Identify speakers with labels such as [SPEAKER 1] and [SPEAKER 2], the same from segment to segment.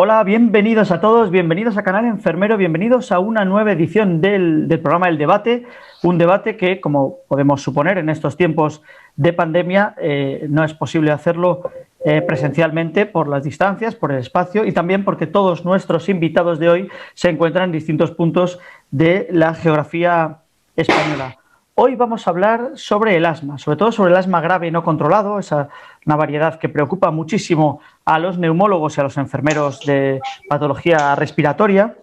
[SPEAKER 1] Hola, bienvenidos a todos, bienvenidos a Canal Enfermero, bienvenidos a una nueva edición del programa El Debate, un debate que, como podemos suponer, en estos tiempos de pandemia no es posible hacerlo presencialmente por las distancias, por el espacio y también porque todos nuestros invitados de hoy se encuentran en distintos puntos de la geografía española. Hoy vamos a hablar sobre el asma, sobre todo sobre el asma grave no controlado, una variedad que preocupa muchísimo a los neumólogos y a los enfermeros de patología respiratoria.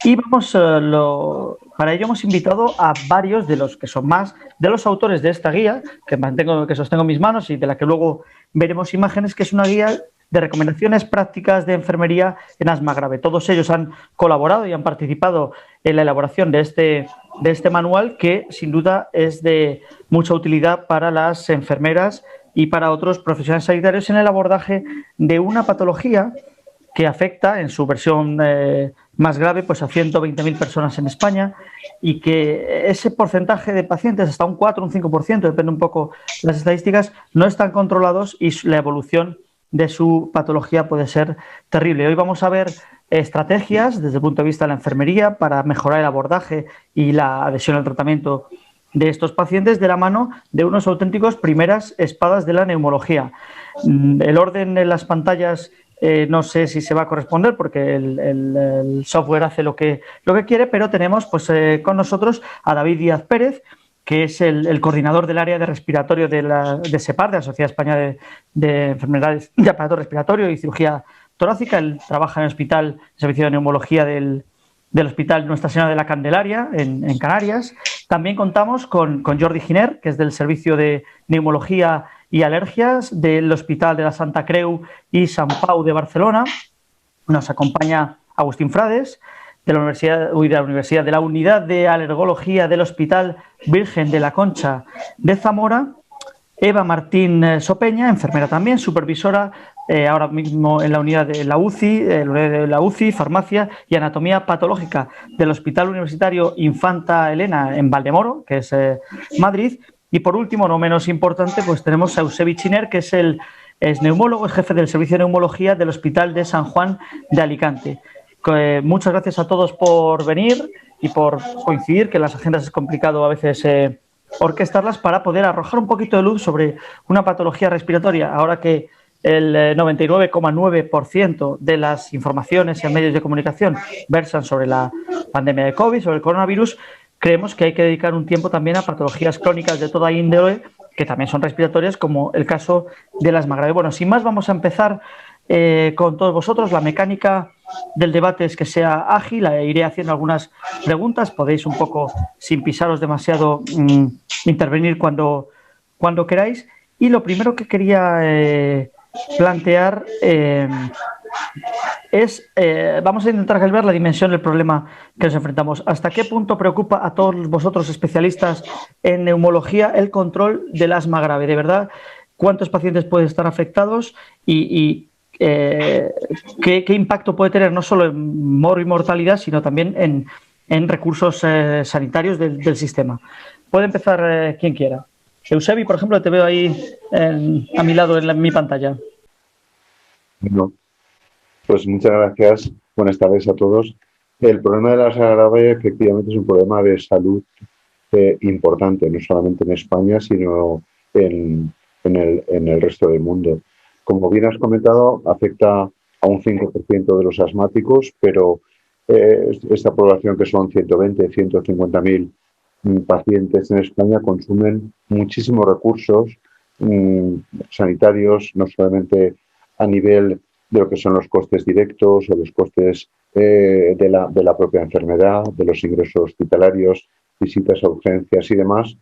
[SPEAKER 1] Y para ello hemos invitado a varios de los que son más de los autores de esta guía, que sostengo en mis manos y de la que luego veremos imágenes, que es una guía de recomendaciones prácticas de enfermería en asma grave. Todos ellos han colaborado y han participado en la elaboración de este manual, que sin duda es de mucha utilidad para las enfermeras y para otros profesionales sanitarios en el abordaje de una patología que afecta en su versión más grave pues a 120.000 personas en España, y que ese porcentaje de pacientes, hasta un 4 o un 5%, depende un poco de las estadísticas, no están controlados y la evolución de su patología puede ser terrible. Hoy vamos a ver estrategias desde el punto de vista de la enfermería para mejorar el abordaje y la adhesión al tratamiento de estos pacientes, de la mano de unos auténticos primeras espadas de la neumología. El orden en las pantallas no sé si se va a corresponder porque el software hace lo que quiere, pero tenemos con nosotros a David Díaz Pérez, que es el coordinador del área de respiratorio de SEPAR, de la Sociedad Española de Enfermedades de Aparato Respiratorio y Cirugía Torácica. Él trabaja en el hospital, en el servicio de neumología del Hospital Nuestra Señora de la Candelaria, en Canarias. También contamos con Jordi Giner, que es del Servicio de Neumología y Alergias del Hospital de la Santa Creu y Sant Pau de Barcelona. Nos acompaña Agustín Frades, de la Universidad de la Unidad de Alergología del Hospital Virgen de la Concha de Zamora. Eva Martín Sopeña, enfermera también, supervisora ahora mismo en la unidad de la UCI, farmacia y anatomía patológica del Hospital Universitario Infanta Elena en Valdemoro, que es Madrid. Y por último, no menos importante, pues tenemos a Eusebi Chiner, que es neumólogo, es jefe del servicio de neumología del Hospital de San Juan de Alicante. Muchas gracias a todos por venir y por coincidir, que en las agendas es complicado a veces orquestarlas, para poder arrojar un poquito de luz sobre una patología respiratoria, ahora que el 99,9% de las informaciones en medios de comunicación versan sobre la pandemia de COVID, sobre el coronavirus. Creemos que hay que dedicar un tiempo también a patologías crónicas de toda índole, que también son respiratorias, como el caso del asma grave. Bueno, sin más, vamos a empezar con todos vosotros. La mecánica del debate es que sea ágil, iré haciendo algunas preguntas, podéis un poco, sin pisaros demasiado, intervenir cuando queráis. Y lo primero que quería plantear vamos a intentar calibrar la dimensión del problema que nos enfrentamos. ¿Hasta qué punto preocupa a todos vosotros, especialistas en neumología, el control del asma grave? De verdad, ¿cuántos pacientes pueden estar afectados qué impacto puede tener no solo en mortalidad, sino también en recursos sanitarios del sistema? Puede empezar quien quiera. Eusebi, por ejemplo, te veo ahí a mi lado en mi pantalla.
[SPEAKER 2] Bueno, pues muchas gracias. Buenas tardes a todos. El problema de la asma grave efectivamente es un problema de salud importante, no solamente en España, sino en el resto del mundo. Como bien has comentado, afecta a un 5% de los asmáticos, pero esta población, que son 120, 150.000 pacientes en España, consumen muchísimos recursos sanitarios, no solamente a nivel de lo que son los costes directos o los costes de la propia enfermedad, de los ingresos hospitalarios, visitas a urgencias y demás,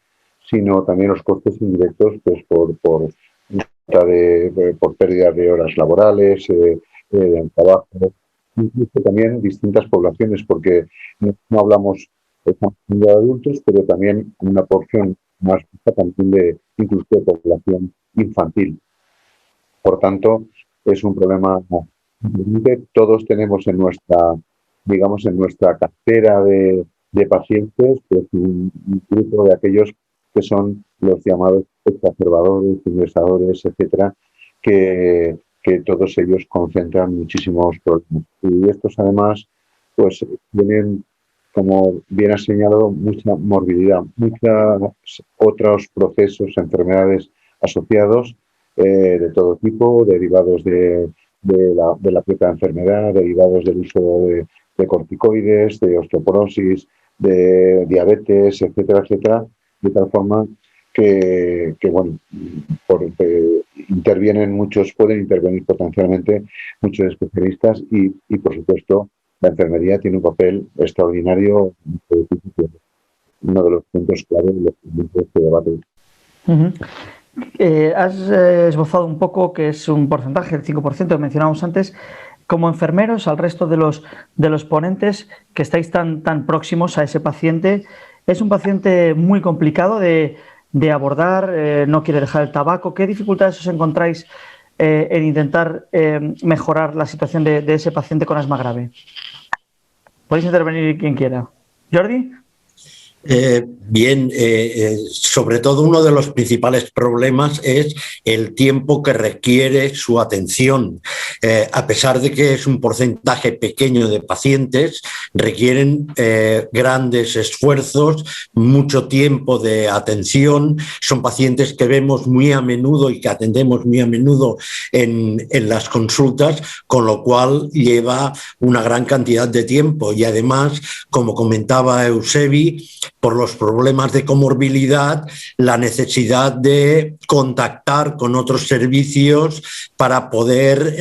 [SPEAKER 2] sino también los costes indirectos, pues por pérdidas de horas laborales, del trabajo, incluso también distintas poblaciones, porque no hablamos de adultos, pero también una porción más baja también de incluso de población infantil. Por tanto, es un problema que todos tenemos en nuestra, digamos, en nuestra cartera de pacientes, pues un grupo de aquellos que son los llamados exacerbadores, ingresadores, etcétera, que que todos ellos concentran muchísimos problemas. Y estos además pues tienen, como bien has señalado, mucha morbilidad, muchos otros procesos, enfermedades asociados de todo tipo, derivados de la propia enfermedad, derivados del uso de corticoides, de osteoporosis, de diabetes, etcétera, etcétera, de tal forma que bueno, pueden intervenir potencialmente muchos especialistas y por supuesto, la enfermería tiene un papel extraordinario, uno de los puntos clave de este debate.
[SPEAKER 1] Uh-huh. Has esbozado un poco que es un porcentaje, el 5% que mencionábamos antes. Como enfermeros, al resto de los ponentes que estáis tan próximos a ese paciente, es un paciente muy complicado de abordar, no quiere dejar el tabaco. ¿Qué dificultades os encontráis en intentar mejorar la situación de ese paciente con asma grave? Podéis intervenir quien quiera. ¿Jordi?
[SPEAKER 3] Bien, sobre todo uno de los principales problemas es el tiempo que requiere su atención. A pesar de que es un porcentaje pequeño de pacientes, requieren grandes esfuerzos, mucho tiempo de atención. Son pacientes que vemos muy a menudo y que atendemos muy a menudo en las consultas, con lo cual lleva una gran cantidad de tiempo. Y además, como comentaba Eusebi, por los problemas de comorbilidad, la necesidad de contactar con otros servicios para poder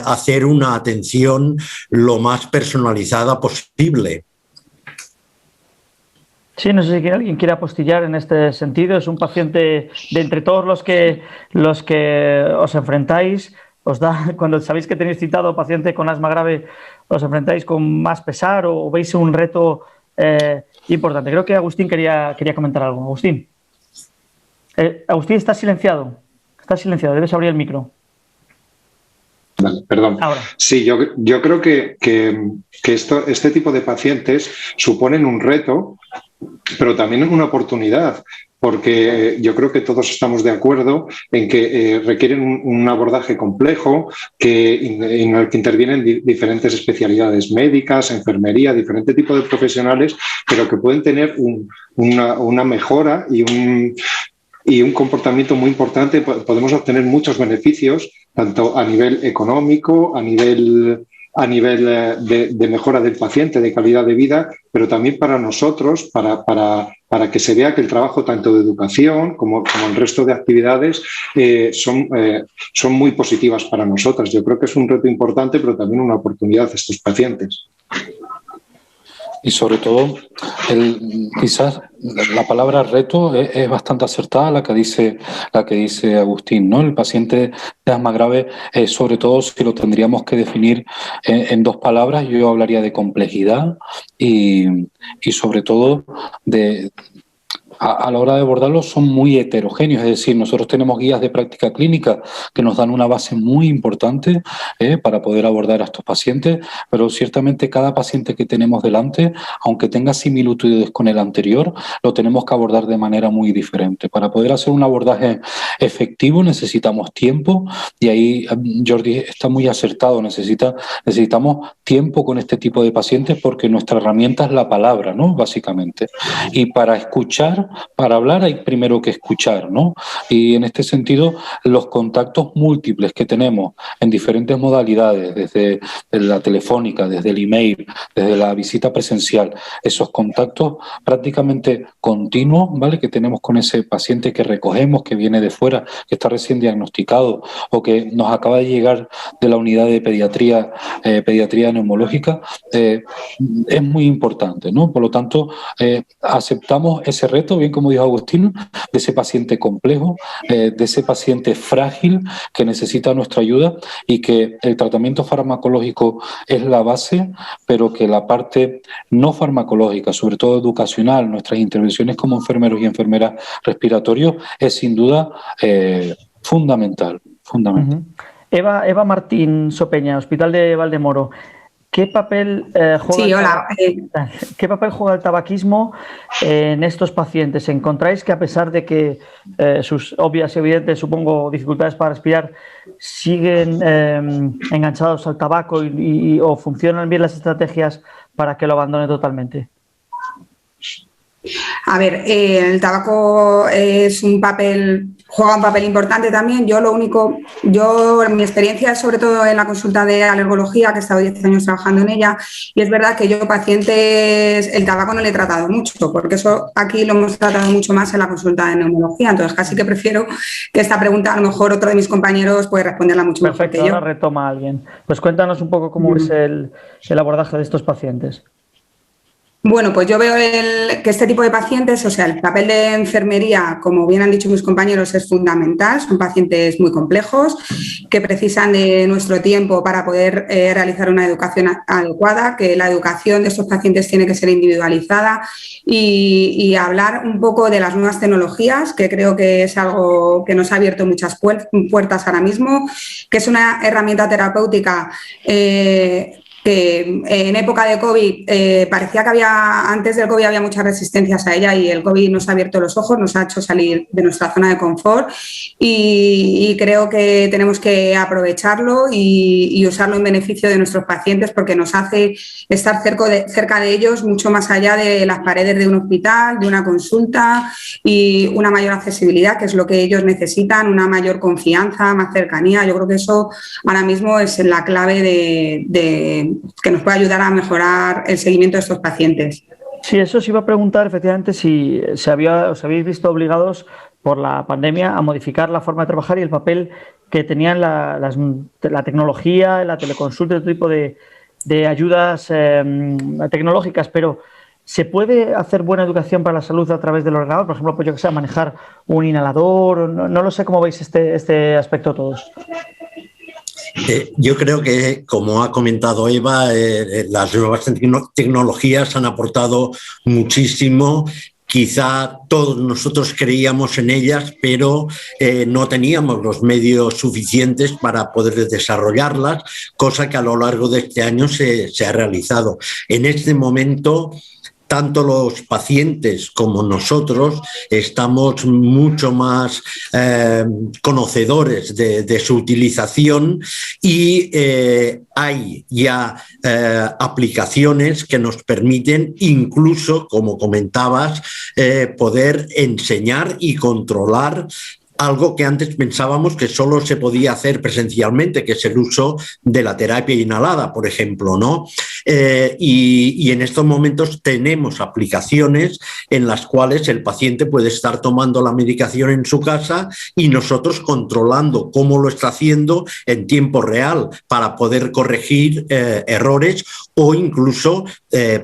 [SPEAKER 3] hacer una atención lo más personalizada posible.
[SPEAKER 1] Sí, no sé si alguien quiere apostillar en este sentido. Es un paciente de entre todos los que os enfrentáis, os da, cuando sabéis que tenéis citado paciente con asma grave, os enfrentáis con más pesar o veis un reto importante. Creo que Agustín quería comentar algo. Agustín. Agustín, estás silenciado. Debes abrir el micro.
[SPEAKER 4] Vale, perdón. Ahora. Sí, yo creo que este tipo de pacientes suponen un reto, pero también una oportunidad, porque yo creo que todos estamos de acuerdo en que requieren un abordaje complejo, en el que intervienen diferentes especialidades médicas, enfermería, diferente tipo de profesionales, pero que pueden tener una mejora y un comportamiento muy importante. Podemos obtener muchos beneficios, tanto a nivel económico, a nivel de mejora del paciente, de calidad de vida, pero también para nosotros, para que se vea que el trabajo tanto de educación como el resto de actividades son muy positivas para nosotras. Yo creo que es un reto importante, pero también una oportunidad a estos pacientes.
[SPEAKER 5] Y sobre todo, quizás la palabra reto es bastante acertada, la que dice Agustín, ¿no? El paciente de asma grave, sobre todo si lo tendríamos que definir en dos palabras, yo hablaría de complejidad y sobre todo a la hora de abordarlos son muy heterogéneos, es decir, nosotros tenemos guías de práctica clínica que nos dan una base muy importante para poder abordar a estos pacientes, pero ciertamente cada paciente que tenemos delante, aunque tenga similitudes con el anterior, lo tenemos que abordar de manera muy diferente. Para poder hacer un abordaje efectivo necesitamos tiempo y ahí Jordi está muy acertado, necesitamos tiempo con este tipo de pacientes porque nuestra herramienta es la palabra, ¿no? Básicamente. Y para escuchar, para hablar hay primero que escuchar, ¿no? Y en este sentido, los contactos múltiples que tenemos en diferentes modalidades, desde la telefónica, desde el email, desde la visita presencial, esos contactos prácticamente continuos, ¿vale? Que tenemos con ese paciente que recogemos, que viene de fuera, que está recién diagnosticado o que nos acaba de llegar de la unidad de pediatría neumológica, es muy importante, ¿no? Por lo tanto, aceptamos ese reto, bien como dijo Agustín, de ese paciente complejo, de ese paciente frágil que necesita nuestra ayuda y que el tratamiento farmacológico es la base, pero que la parte no farmacológica, sobre todo educacional, nuestras intervenciones como enfermeros y enfermeras respiratorios, es sin duda fundamental.
[SPEAKER 1] Uh-huh. Eva Martín Sopeña, Hospital de Valdemoro. ¿qué papel ¿qué papel juega el tabaquismo en estos pacientes? ¿Encontráis que a pesar de que sus obvias y evidentes, supongo, dificultades para respirar, siguen enganchados al tabaco o funcionan bien las estrategias para que lo abandone totalmente?
[SPEAKER 6] A ver, el tabaco juega un papel importante también. En mi experiencia, sobre todo en la consulta de alergología, que he estado 10 años trabajando en ella, y es verdad que yo pacientes, el tabaco no le he tratado mucho, porque eso aquí lo hemos tratado mucho más en la consulta de neumología, entonces casi que prefiero que esta pregunta a lo mejor otro de mis compañeros puede responderla mucho mejor que yo.
[SPEAKER 1] Perfecto, ahora retoma a alguien. Pues cuéntanos un poco cómo es el abordaje de estos pacientes.
[SPEAKER 6] Bueno, pues yo veo que este tipo de pacientes, o sea, el papel de enfermería, como bien han dicho mis compañeros, es fundamental. Son pacientes muy complejos que precisan de nuestro tiempo para poder realizar una educación adecuada, que la educación de estos pacientes tiene que ser individualizada y hablar un poco de las nuevas tecnologías, que creo que es algo que nos ha abierto muchas puertas ahora mismo, que es una herramienta terapéutica que en época de COVID parecía que antes del COVID había muchas resistencias a ella y el COVID nos ha abierto los ojos, nos ha hecho salir de nuestra zona de confort y creo que tenemos que aprovecharlo y usarlo en beneficio de nuestros pacientes porque nos hace estar cerca de ellos mucho más allá de las paredes de un hospital, de una consulta y una mayor accesibilidad, que es lo que ellos necesitan, una mayor confianza, más cercanía. Yo creo que eso ahora mismo es la clave que nos puede ayudar a mejorar el seguimiento de estos pacientes.
[SPEAKER 1] Sí, eso os iba a preguntar efectivamente si os habéis visto obligados por la pandemia a modificar la forma de trabajar y el papel que tenían la tecnología, la teleconsulta, este tipo de ayudas tecnológicas, pero ¿se puede hacer buena educación para la salud a través del ordenador? Por ejemplo, pues yo que sé, manejar un inhalador, no lo sé cómo veis este aspecto todos.
[SPEAKER 3] Yo creo que, como ha comentado Eva, las nuevas tecnologías han aportado muchísimo. Quizá todos nosotros creíamos en ellas, pero no teníamos los medios suficientes para poder desarrollarlas, cosa que a lo largo de este año se ha realizado. En este momento, tanto los pacientes como nosotros estamos mucho más conocedores de su utilización y hay ya aplicaciones que nos permiten incluso, como comentabas, poder enseñar y controlar algo que antes pensábamos que solo se podía hacer presencialmente, que es el uso de la terapia inhalada, por ejemplo, ¿no? Y en estos momentos tenemos aplicaciones en las cuales el paciente puede estar tomando la medicación en su casa y nosotros controlando cómo lo está haciendo en tiempo real para poder corregir errores o incluso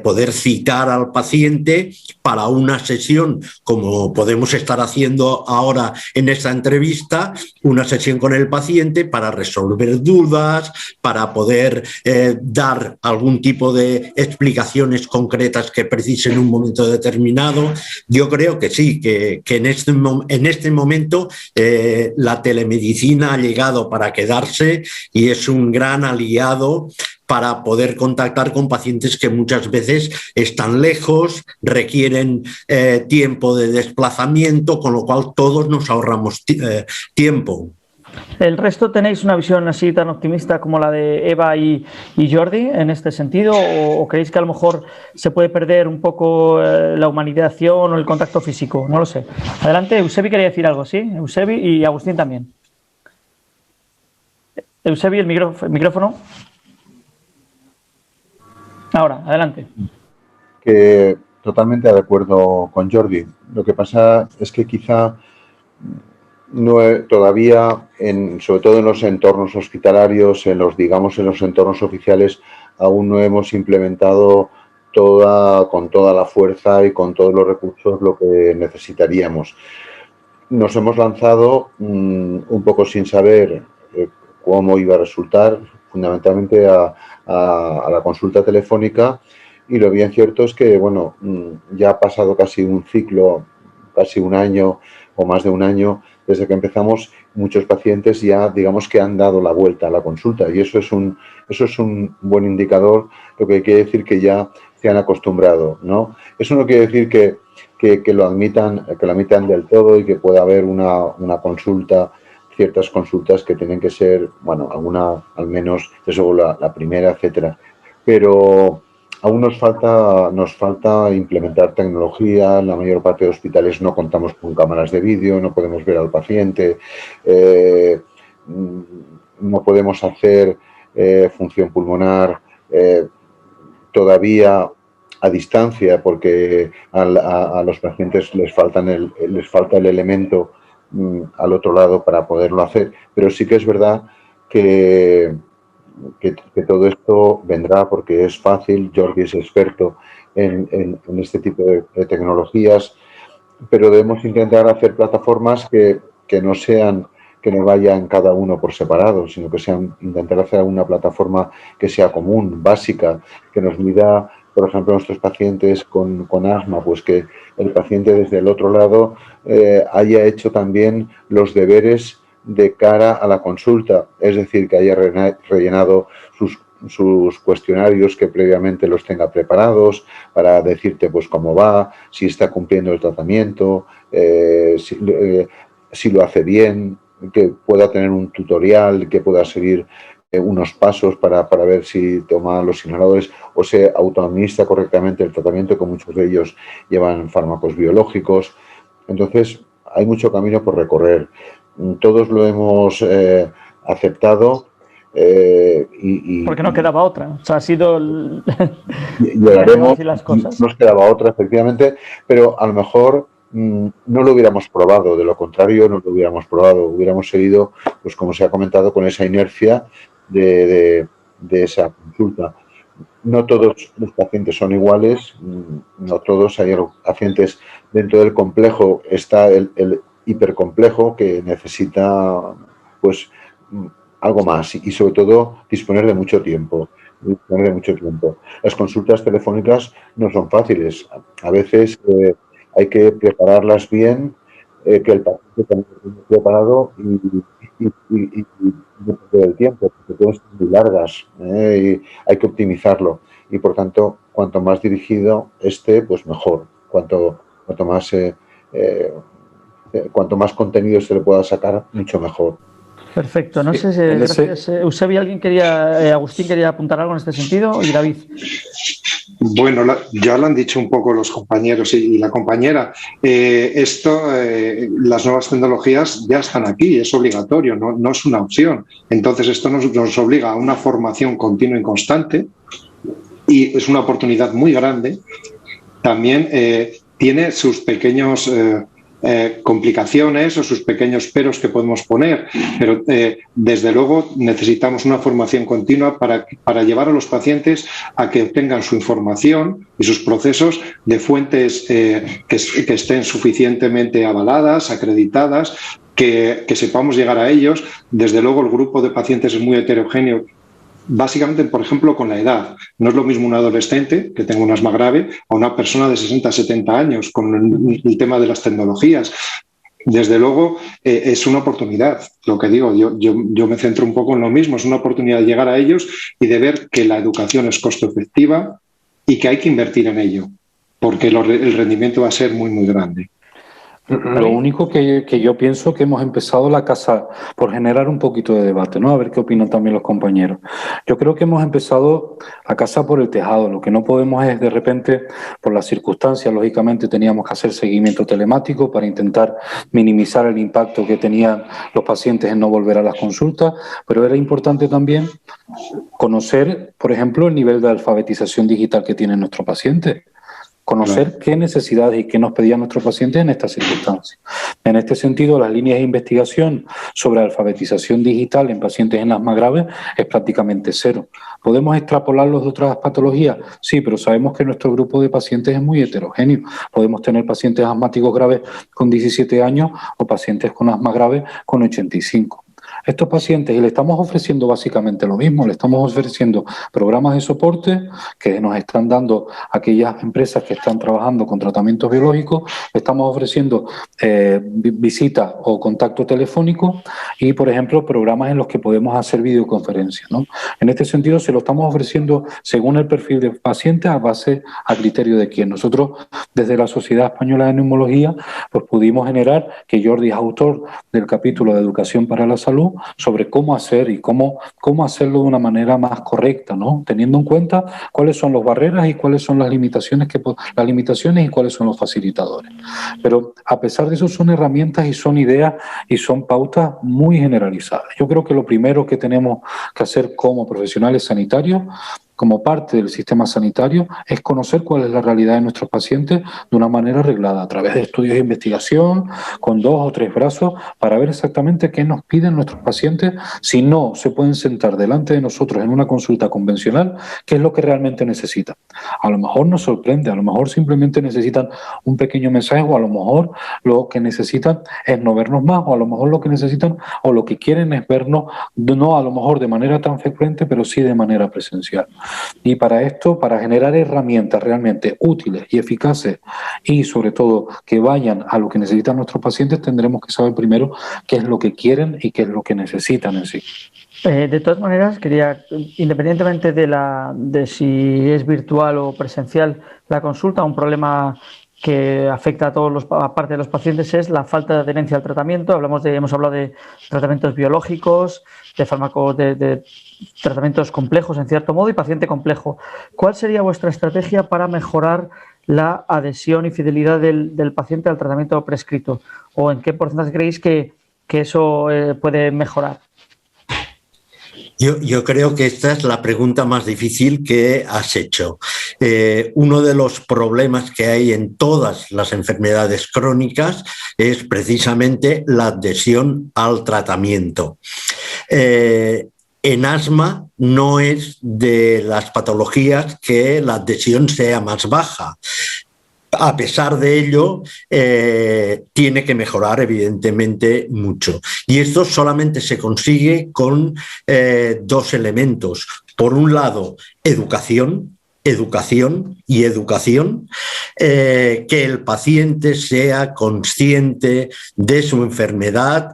[SPEAKER 3] poder citar al paciente para una sesión, como podemos estar haciendo ahora en esta entrevista, una sesión con el paciente para resolver dudas, para poder dar algún tipo de explicaciones concretas que precisen en un momento determinado. Yo creo que sí, que en este momento la telemedicina ha llegado para quedarse y es un gran aliado para poder contactar con pacientes que muchas veces están lejos, requieren tiempo de desplazamiento, con lo cual todos nos ahorramos tiempo.
[SPEAKER 1] ¿El resto tenéis una visión así tan optimista como la de Eva y Jordi en este sentido? ¿O creéis que a lo mejor se puede perder un poco la humanización o el contacto físico? No lo sé. Adelante, Eusebi quería decir algo, ¿sí? Eusebi y Agustín también. Eusebi, el micrófono. Ahora, adelante.
[SPEAKER 2] Que totalmente de acuerdo con Jordi. Lo que pasa es que quizá todavía, sobre todo en los entornos hospitalarios, en los entornos oficiales, aún no hemos implementado con toda la fuerza y con todos los recursos lo que necesitaríamos. Nos hemos lanzado un poco sin saber cómo iba a resultar, fundamentalmente a la consulta telefónica, y lo bien cierto es que, bueno, ya ha pasado casi un ciclo, casi un año o más de un año desde que empezamos, muchos pacientes ya, digamos, que han dado la vuelta a la consulta, y eso es un buen indicador, lo que quiere decir que ya se han acostumbrado, ¿no? Eso no quiere decir que lo admitan del todo y que pueda haber una consulta, ciertas consultas que tienen que ser, bueno, alguna al menos, eso la primera, etcétera. Pero aún nos falta implementar tecnología. En la mayor parte de hospitales no contamos con cámaras de vídeo, no podemos ver al paciente, no podemos hacer función pulmonar todavía a distancia, porque a los pacientes les falta el elemento al otro lado para poderlo hacer. Pero sí que es verdad que todo esto vendrá, porque es fácil. Jordi es experto en este tipo de tecnologías, pero debemos intentar hacer plataformas que no vayan cada uno por separado, sino que intentar hacer una plataforma que sea común, básica, que nos mida, por ejemplo, a nuestros pacientes con asma, pues que el paciente desde el otro lado haya hecho también los deberes de cara a la consulta, es decir, que haya rellenado sus cuestionarios, que previamente los tenga preparados para decirte pues cómo va, si está cumpliendo el tratamiento, si lo hace bien, que pueda tener un tutorial, que pueda seguir unos pasos para ver si toma los inhaladores o se autoadministra correctamente el tratamiento, que muchos de ellos llevan fármacos biológicos. Entonces, hay mucho camino por recorrer. Todos lo hemos aceptado.
[SPEAKER 1] Porque no quedaba otra. O sea, ha sido
[SPEAKER 2] las cosas. No nos quedaba otra, efectivamente, pero a lo mejor no lo hubiéramos probado. De lo contrario, no lo hubiéramos probado. Hubiéramos seguido, pues como se ha comentado, con esa inercia de esa consulta. No todos los pacientes son iguales, no todos. Hay pacientes dentro del complejo, está el hipercomplejo, que necesita pues algo más y sobre todo disponer de mucho tiempo. Las consultas telefónicas no son fáciles. A veces hay que prepararlas bien, que el paciente también esté preparado y el tiempo, porque pueden ser muy largas, y hay que optimizarlo. Y por tanto, cuanto más dirigido esté, pues mejor. Cuanto más contenido se le pueda sacar, mucho mejor.
[SPEAKER 1] Perfecto. No sé si gracias, Eusebio, Agustín quería apuntar algo en este sentido, y David.
[SPEAKER 4] Bueno, ya lo han dicho un poco los compañeros y la compañera. Las nuevas tecnologías ya están aquí, es obligatorio, no es una opción. Entonces, esto nos obliga a una formación continua y constante, y es una oportunidad muy grande. También tiene sus pequeños complicaciones o sus pequeños peros que podemos poner, pero desde luego necesitamos una formación continua para llevar a los pacientes a que obtengan su información y sus procesos de fuentes que estén suficientemente avaladas, acreditadas, que sepamos llegar a ellos. Desde luego el grupo de pacientes es muy heterogéneo, básicamente, por ejemplo, con la edad. No es lo mismo un adolescente que tenga un asma grave a una persona de 60 a 70 años con el tema de las tecnologías. Desde luego, es una oportunidad. Lo que digo, yo me centro un poco en lo mismo. Es una oportunidad de llegar a ellos y de ver que la educación es costo efectiva y que hay que invertir en ello, porque el rendimiento va a ser muy, muy grande.
[SPEAKER 5] Lo único que yo pienso que hemos empezado la casa por generar un poquito de debate, ¿no? A ver qué opinan también los compañeros. Yo creo que hemos empezado a casa por el tejado. Lo que no podemos es, de repente, por las circunstancias, lógicamente teníamos que hacer seguimiento telemático para intentar minimizar el impacto que tenían los pacientes en no volver a las consultas, pero era importante también conocer, por ejemplo, el nivel de alfabetización digital que tiene nuestro paciente. Conocer qué necesidades y qué nos pedían nuestros pacientes en estas circunstancias. En este sentido, las líneas de investigación sobre alfabetización digital en pacientes en asma grave es prácticamente cero. ¿Podemos extrapolarlos de otras patologías? Sí, pero sabemos que nuestro grupo de pacientes es muy heterogéneo. Podemos tener pacientes asmáticos graves con 17 años o pacientes con asma grave con 85. estos pacientes y le estamos ofreciendo básicamente lo mismo, le estamos ofreciendo programas de soporte que nos están dando aquellas empresas que están trabajando con tratamientos biológicos, le estamos ofreciendo visita o contacto telefónico y, por ejemplo, programas en los que podemos hacer videoconferencias, ¿no? En este sentido, se lo estamos ofreciendo según el perfil del paciente a criterio de quién. Nosotros, desde la Sociedad Española de Neumología, pues pudimos generar, que Jordi es autor del capítulo de Educación para la Salud, sobre cómo hacer y cómo hacerlo de una manera más correcta, ¿no? Teniendo en cuenta cuáles son las barreras y cuáles son las limitaciones y cuáles son los facilitadores. Pero a pesar de eso son herramientas y son ideas y son pautas muy generalizadas. Yo creo que lo primero que tenemos que hacer como profesionales sanitarios, como parte del sistema sanitario, es conocer cuál es la realidad de nuestros pacientes de una manera arreglada, a través de estudios de investigación, con 2 o 3 brazos, para ver exactamente qué nos piden nuestros pacientes, si no se pueden sentar delante de nosotros en una consulta convencional, qué es lo que realmente necesitan. A lo mejor nos sorprende, a lo mejor simplemente necesitan un pequeño mensaje, o a lo mejor lo que necesitan es no vernos más, o a lo mejor lo que necesitan o lo que quieren es vernos, no a lo mejor de manera tan frecuente, pero sí de manera presencial. Y para esto, para generar herramientas realmente útiles y eficaces y sobre todo que vayan a lo que necesitan nuestros pacientes, tendremos que saber primero qué es lo que quieren y qué es lo que necesitan en sí.
[SPEAKER 1] De todas maneras, quería, independientemente de si es virtual o presencial la consulta, un problema que afecta a parte de los pacientes es la falta de adherencia al tratamiento. Hemos hablado de tratamientos biológicos, de fármacos, de tratamientos complejos en cierto modo y paciente complejo. ¿Cuál sería vuestra estrategia para mejorar la adhesión y fidelidad del paciente al tratamiento prescrito? ¿O en qué porcentaje creéis que eso puede mejorar?
[SPEAKER 3] Yo creo que esta es la pregunta más difícil que has hecho. Uno de los problemas que hay en todas las enfermedades crónicas es precisamente la adhesión al tratamiento. En asma no es de las patologías que la adhesión sea más baja. A pesar de ello, tiene que mejorar evidentemente mucho. Y esto solamente se consigue con 2 elementos. Por un lado, educación, que el paciente sea consciente de su enfermedad,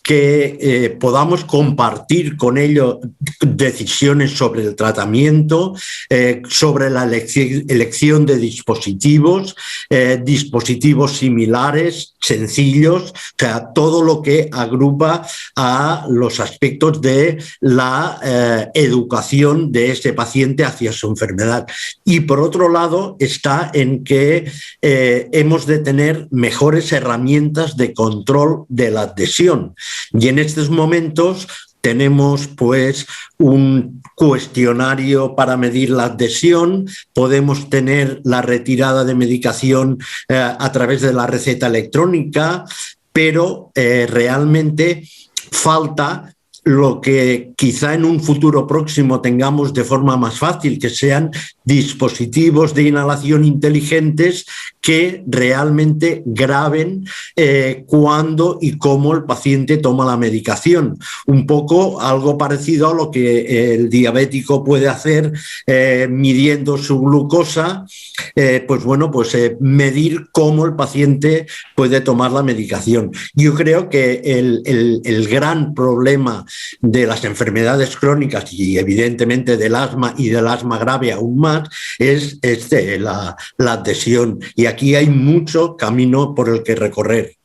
[SPEAKER 3] que podamos compartir con ellos decisiones sobre el tratamiento, sobre la elección de dispositivos similares, sencillos, o sea, todo lo que agrupa a los aspectos de la educación de ese paciente hacia su enfermedad. Y por otro lado está en que hemos de tener mejores herramientas de control de la adhesión. Y en estos momentos tenemos pues un cuestionario para medir la adhesión, podemos tener la retirada de medicación a través de la receta electrónica, pero realmente falta lo que quizá en un futuro próximo tengamos de forma más fácil, que sean dispositivos de inhalación inteligentes que realmente graben cuándo y cómo el paciente toma la medicación. Un poco algo parecido a lo que el diabético puede hacer midiendo su glucosa, medir cómo el paciente puede tomar la medicación. Yo creo que el gran problema de las enfermedades crónicas y evidentemente del asma y del asma grave aún más es la adhesión, y aquí hay mucho camino por el que recorrer.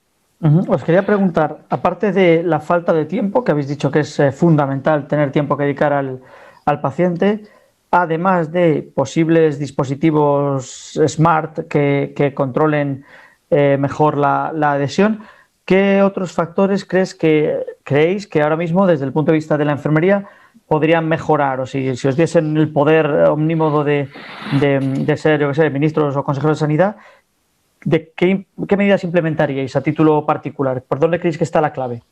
[SPEAKER 1] Os quería preguntar, aparte de la falta de tiempo, que habéis dicho que es fundamental tener tiempo que dedicar al paciente, además de posibles dispositivos smart que controlen mejor la adhesión, ¿qué otros factores creéis que ahora mismo, desde el punto de vista de la enfermería, podrían mejorar? O si os diesen el poder omnímodo de ser, yo qué sé, ministros o consejeros de sanidad, ¿de qué medidas implementaríais a título particular? ¿Por dónde creéis que está la clave?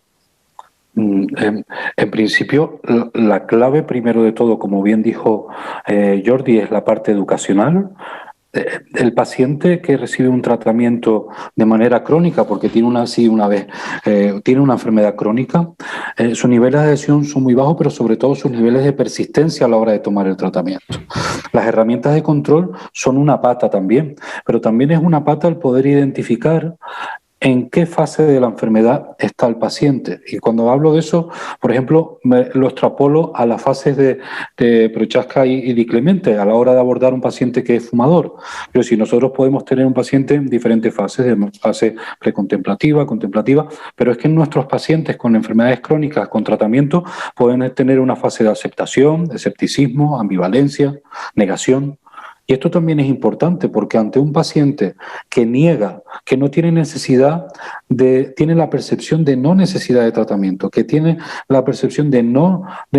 [SPEAKER 5] En principio, la clave, primero de todo, como bien dijo Jordi, es la parte educacional. el paciente que recibe un tratamiento de manera crónica, porque tiene tiene una enfermedad crónica, sus niveles de adhesión son muy bajos, pero sobre todo sus niveles de persistencia a la hora de tomar el tratamiento. Las herramientas de control son una pata también, pero también es una pata el poder identificar en qué fase de la enfermedad está el paciente. Y cuando hablo de eso, por ejemplo, lo extrapolo a las fases de Prochaska y Diclemente a la hora de abordar un paciente que es fumador. Pero si nosotros podemos tener un paciente en diferentes fases, de fase precontemplativa, contemplativa, pero es que en nuestros pacientes con enfermedades crónicas con tratamiento pueden tener una fase de aceptación, de escepticismo, ambivalencia, negación. Y esto también es importante porque ante un paciente que niega, que no tiene tiene la percepción de no necesidad de tratamiento, que tiene la percepción de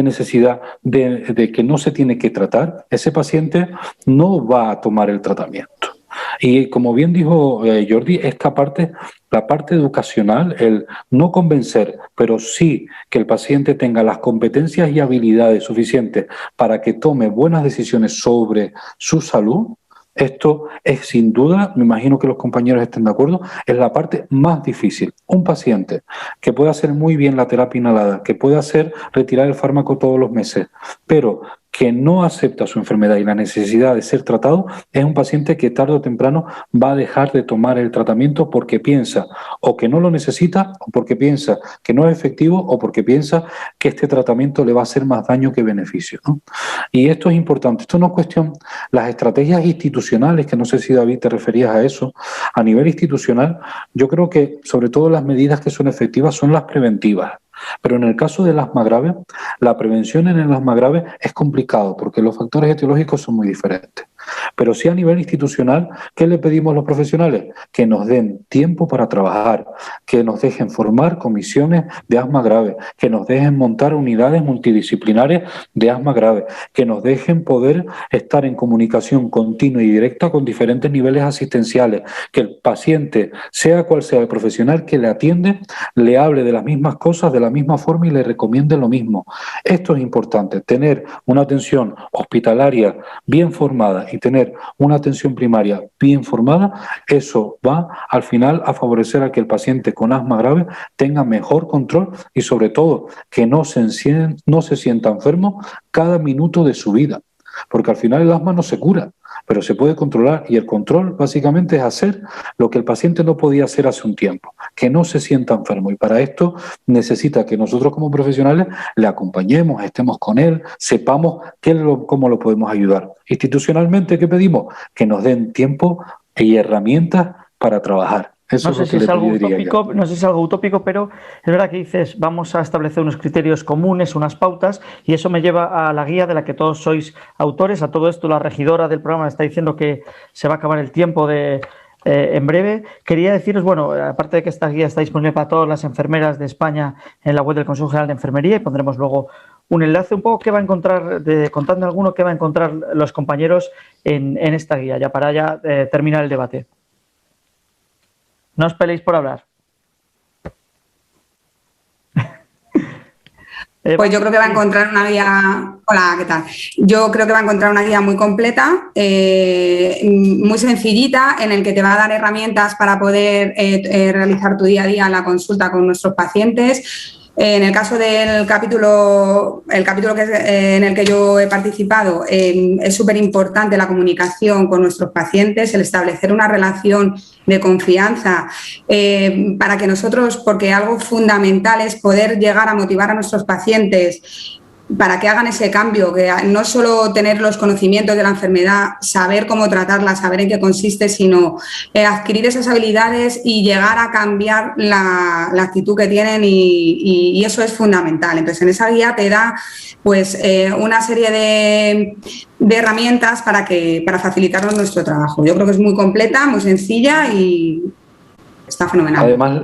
[SPEAKER 5] necesidad de que no se tiene que tratar, ese paciente no va a tomar el tratamiento. Y como bien dijo Jordi, la parte educacional, el no convencer, pero sí que el paciente tenga las competencias y habilidades suficientes para que tome buenas decisiones sobre su salud. Esto es sin duda, me imagino que los compañeros estén de acuerdo, es la parte más difícil. Un paciente que puede hacer muy bien la terapia inhalada, que puede retirar el fármaco todos los meses, pero que no acepta su enfermedad y la necesidad de ser tratado, es un paciente que tarde o temprano va a dejar de tomar el tratamiento porque piensa o que no lo necesita, o porque piensa que no es efectivo, o porque piensa que este tratamiento le va a hacer más daño que beneficio, ¿no? Y esto es importante. Esto no es cuestión, las estrategias institucionales, que no sé si David te referías a eso, a nivel institucional, yo creo que sobre todo las medidas que son efectivas son las preventivas. Pero en el caso del asma grave, la prevención en el asma grave es complicado porque los factores etiológicos son muy diferentes. Pero sí a nivel institucional, ¿qué le pedimos a los profesionales? Que nos den tiempo para trabajar, que nos dejen formar comisiones de asma grave, que nos dejen montar unidades multidisciplinarias de asma grave, que nos dejen poder estar en comunicación continua y directa con diferentes niveles asistenciales, que el paciente, sea cual sea el profesional que le atiende, le hable de las mismas cosas, de la misma forma y le recomiende lo mismo. Esto es importante, tener una atención hospitalaria bien formada y tener una atención primaria bien formada, eso va al final a favorecer a que el paciente con asma grave tenga mejor control y sobre todo que no se sienta enfermo cada minuto de su vida, porque al final el asma no se cura, pero se puede controlar y el control básicamente es hacer lo que el paciente no podía hacer hace un tiempo, que no se sienta enfermo, y para esto necesita que nosotros como profesionales le acompañemos, estemos con él, sepamos cómo lo podemos ayudar. Institucionalmente, ¿qué pedimos? Que nos den tiempo y herramientas para trabajar. Eso
[SPEAKER 1] no sé si es algo utópico, no sé si es algo utópico, pero es verdad que dices, vamos a establecer unos criterios comunes, unas pautas, y eso me lleva a la guía de la que todos sois autores. A todo esto la regidora del programa está diciendo que se va a acabar el tiempo en breve. Quería deciros, bueno, aparte de que esta guía está disponible para todas las enfermeras de España en la web del Consejo General de Enfermería, y pondremos luego un enlace un poco que va a encontrar, contando alguno que va a encontrar los compañeros en esta guía, ya para terminar el debate. No os peleéis por hablar.
[SPEAKER 6] Pues yo creo que va a encontrar una guía. Hola, ¿qué tal? Yo creo que va a encontrar una guía muy completa, muy sencillita, en el que te va a dar herramientas para poder realizar tu día a día en la consulta con nuestros pacientes. En el caso del capítulo en el que yo he participado, es súper importante la comunicación con nuestros pacientes, el establecer una relación de confianza para que nosotros, porque algo fundamental es poder llegar a motivar a nuestros pacientes para que hagan ese cambio, que no solo tener los conocimientos de la enfermedad, saber cómo tratarla, saber en qué consiste, sino adquirir esas habilidades y llegar a cambiar la actitud que tienen y eso es fundamental. Entonces, en esa guía te da pues una serie de herramientas para facilitarnos nuestro trabajo. Yo creo que es muy completa, muy sencilla y Está fenomenal.
[SPEAKER 5] Además,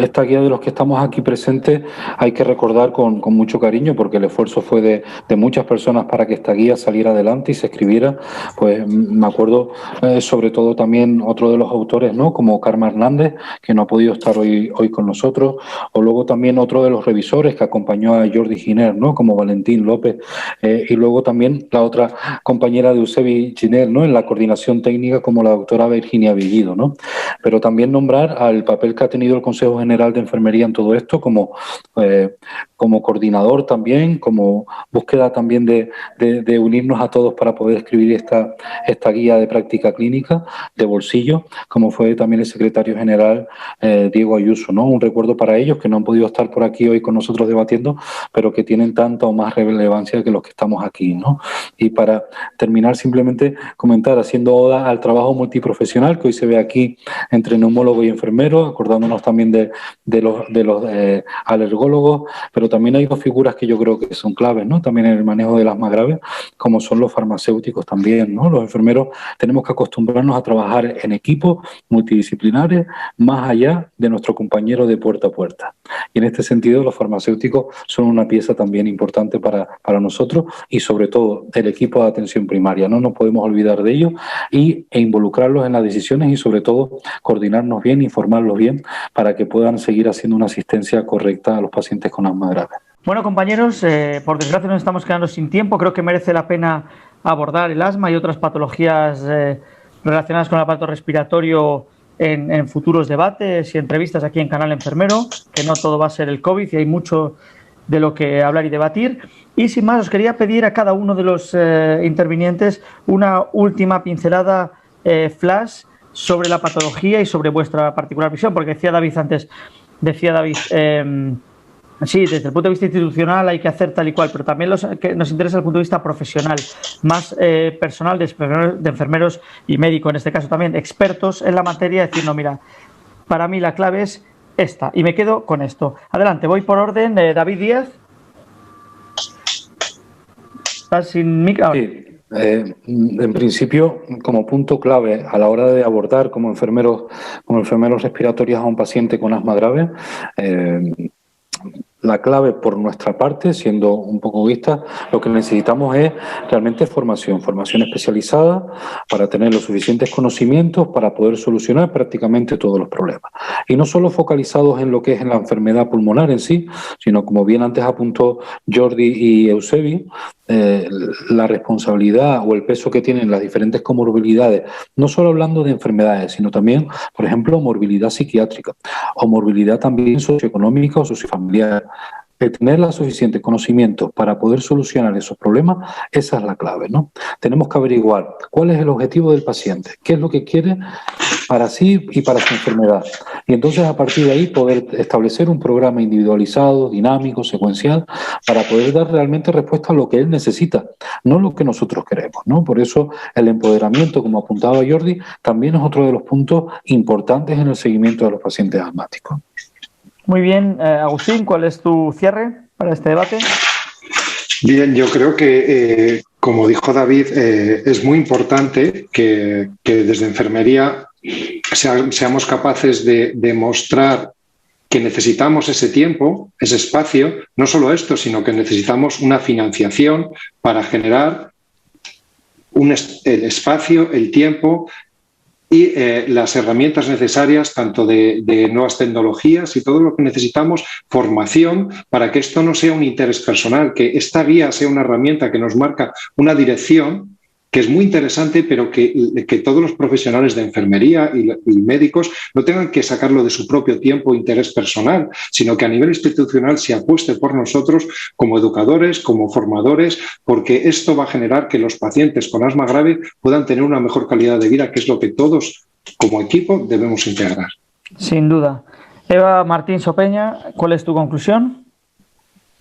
[SPEAKER 5] esta guía de los que estamos aquí presentes hay que recordar con mucho cariño, porque el esfuerzo fue de muchas personas para que esta guía saliera adelante y se escribiera. Pues me acuerdo sobre todo también otro de los autores, ¿no?, como Carmen Hernández, que no ha podido estar hoy con nosotros, o luego también otro de los revisores que acompañó a Jordi Giner, ¿no?, como Valentín López, y luego también la otra compañera de Eusebi Giner, ¿no?, en la coordinación técnica, como la doctora Virginia Villido, ¿no? Pero también nombrar al papel que ha tenido el Consejo General de Enfermería en todo esto, como coordinador también, como búsqueda también de unirnos a todos para poder escribir esta guía de práctica clínica de bolsillo, como fue también el secretario general Diego Ayuso, ¿no? Un recuerdo para ellos, que no han podido estar por aquí hoy con nosotros debatiendo, pero que tienen tanta o más relevancia que los que estamos aquí, ¿no? Y para terminar, simplemente comentar, haciendo oda al trabajo multiprofesional que hoy se ve aquí entre neumólogos y enfermeros, acordándonos también de los alergólogos, pero también hay dos figuras que yo creo que son claves, ¿no?, también en el manejo del asma grave, como son los farmacéuticos también, ¿no? Los enfermeros tenemos que acostumbrarnos a trabajar en equipos multidisciplinares, más allá de nuestro compañero de puerta a puerta. Y en este sentido, los farmacéuticos son una pieza también importante para nosotros, y sobre todo el equipo de atención primaria. No nos podemos olvidar de ellos e involucrarlos en las decisiones, y sobre todo coordinarnos bien, informarlos bien, para que puedan seguir haciendo una asistencia correcta a los pacientes con asma grave.
[SPEAKER 1] Bueno, compañeros, por desgracia nos estamos quedando sin tiempo. Creo que merece la pena abordar el asma y otras patologías relacionadas con el aparato respiratorio en futuros debates y entrevistas aquí en Canal Enfermero, que no todo va a ser el COVID y hay mucho de lo que hablar y debatir. Y sin más, os quería pedir a cada uno de los intervinientes una última pincelada flash sobre la patología y sobre vuestra particular visión, porque decía David antes, sí, desde el punto de vista institucional hay que hacer tal y cual, pero también que nos interesa el punto de vista profesional, más personal de enfermeros y médicos, en este caso también expertos en la materia, decir, no, mira, para mí la clave es esta y me quedo con esto. Adelante, voy por orden. David Díaz. ¿Estás sin micro?
[SPEAKER 5] Sí. En principio, como punto clave a la hora de abordar como enfermeros respiratorios a un paciente con asma grave, la clave por nuestra parte, siendo un poco egoístas, lo que necesitamos es realmente formación especializada para tener los suficientes conocimientos para poder solucionar prácticamente todos los problemas. Y no solo focalizados en lo que es en la enfermedad pulmonar en sí, sino, como bien antes apuntó Jordi y Eusebi, la responsabilidad o el peso que tienen las diferentes comorbilidades, no solo hablando de enfermedades, sino también, por ejemplo, morbilidad psiquiátrica o morbilidad también socioeconómica o sociofamiliar. El tener los suficientes conocimientos para poder solucionar esos problemas, esa es la clave, ¿no? Tenemos que averiguar cuál es el objetivo del paciente, qué es lo que quiere para sí y para su enfermedad. Y entonces, a partir de ahí, poder establecer un programa individualizado, dinámico, secuencial, para poder dar realmente respuesta a lo que él necesita, no lo que nosotros queremos, ¿no? Por eso el empoderamiento, como apuntaba Jordi, también es otro de los puntos importantes en el seguimiento de los pacientes asmáticos.
[SPEAKER 1] Muy bien, Agustín, ¿cuál es tu cierre para este debate?
[SPEAKER 4] Bien, yo creo que, como dijo David, es muy importante que desde enfermería seamos capaces de demostrar que necesitamos ese tiempo, ese espacio, no solo esto, sino que necesitamos una financiación para generar el espacio, el tiempo y las herramientas necesarias, tanto de nuevas tecnologías y todo lo que necesitamos, formación, para que esto no sea un interés personal, que esta guía sea una herramienta que nos marca una dirección que es muy interesante, pero que todos los profesionales de enfermería y médicos no tengan que sacarlo de su propio tiempo e interés personal, sino que a nivel institucional se apueste por nosotros como educadores, como formadores, porque esto va a generar que los pacientes con asma grave puedan tener una mejor calidad de vida, que es lo que todos como equipo debemos integrar.
[SPEAKER 1] Sin duda. Eva Martín Sopeña, ¿cuál es tu conclusión?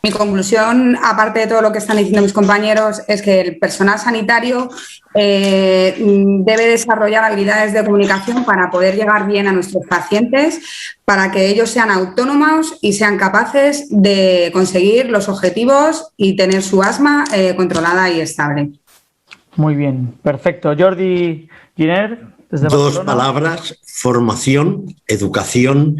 [SPEAKER 6] Mi conclusión, aparte de todo lo que están diciendo mis compañeros, es que el personal sanitario debe desarrollar habilidades de comunicación para poder llegar bien a nuestros pacientes, para que ellos sean autónomos y sean capaces de conseguir los objetivos y tener su asma controlada y estable.
[SPEAKER 1] Muy bien, perfecto. Jordi Giner, desde
[SPEAKER 3] Dos
[SPEAKER 1] Barcelona.
[SPEAKER 3] palabras: formación, educación,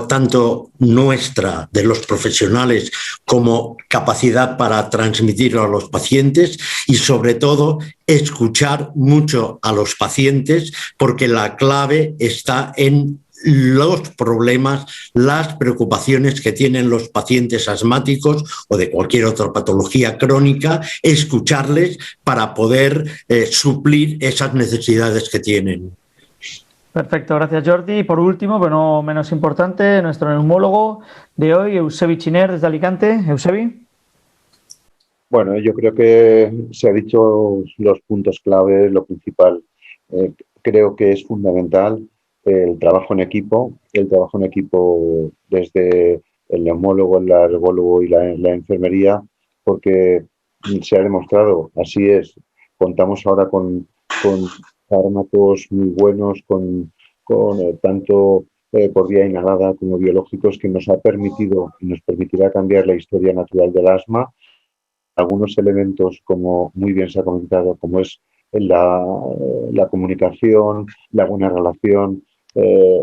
[SPEAKER 3] tanto nuestra, de los profesionales, como capacidad para transmitirlo a los pacientes, y sobre todo escuchar mucho a los pacientes, porque la clave está en los problemas, las preocupaciones que tienen los pacientes asmáticos o de cualquier otra patología crónica, escucharles para poder suplir esas necesidades que tienen.
[SPEAKER 1] Perfecto, gracias Jordi. Y por último, pero no menos importante, nuestro neumólogo de hoy, Eusebi Chiner, desde Alicante. Eusebi.
[SPEAKER 2] Bueno, yo creo que se ha dicho los puntos clave, lo principal. Creo que es fundamental el trabajo en equipo desde el neumólogo, el alergólogo y la enfermería, porque se ha demostrado, así es. Contamos ahora con fármacos muy buenos, con tanto por vía inhalada como biológicos, que nos ha permitido y nos permitirá cambiar la historia natural del asma. Algunos elementos, como muy bien se ha comentado, como es la comunicación, la buena relación,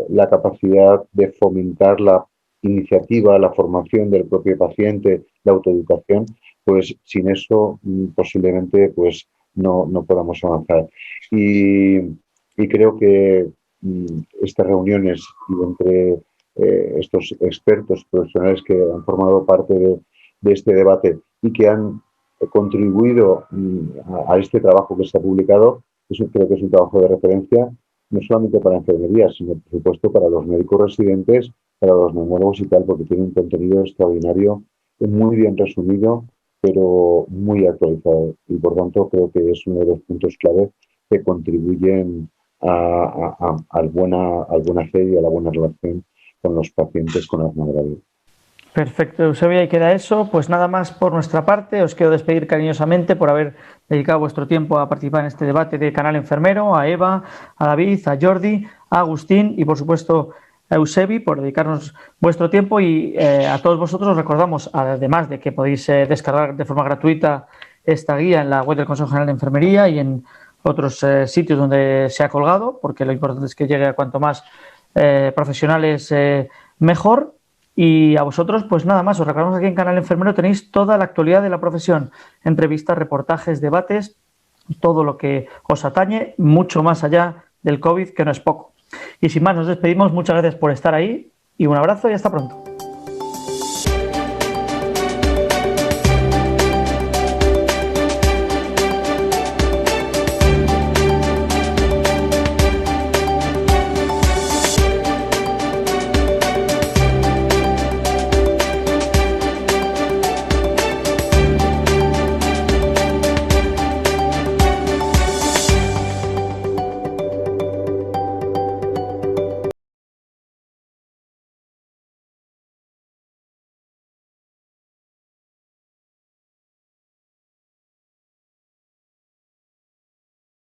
[SPEAKER 2] la capacidad de fomentar la iniciativa, la formación del propio paciente, la autoeducación, pues sin eso posiblemente pues no podamos avanzar. Y creo que estas reuniones y entre estos expertos profesionales que han formado parte de este debate y que han contribuido a este trabajo que se ha publicado, creo que es un trabajo de referencia, no solamente para enfermería, sino por supuesto para los médicos residentes, para los neumólogos y tal, porque tiene un contenido extraordinario, muy bien resumido, pero muy actualizado. Y por tanto creo que es uno de los puntos clave que contribuyen al buena fe y a la buena relación con los pacientes con asma grave.
[SPEAKER 1] Perfecto, Eusebio, ahí queda eso. Pues nada más por nuestra parte. Os quiero despedir cariñosamente por haber dedicado vuestro tiempo a participar en este debate de Canal Enfermero, a Eva, a David, a Jordi, a Agustín y por supuesto a Eusebi por dedicarnos vuestro tiempo, y a todos vosotros os recordamos, además de que podéis descargar de forma gratuita esta guía en la web del Consejo General de Enfermería y en otros sitios donde se ha colgado, porque lo importante es que llegue a cuanto más profesionales mejor. Y a vosotros, pues nada más, os recordamos que aquí en Canal Enfermero tenéis toda la actualidad de la profesión, entrevistas, reportajes, debates, todo lo que os atañe, mucho más allá del COVID, que no es poco. Y sin más, nos despedimos, muchas gracias por estar ahí y un abrazo y hasta pronto.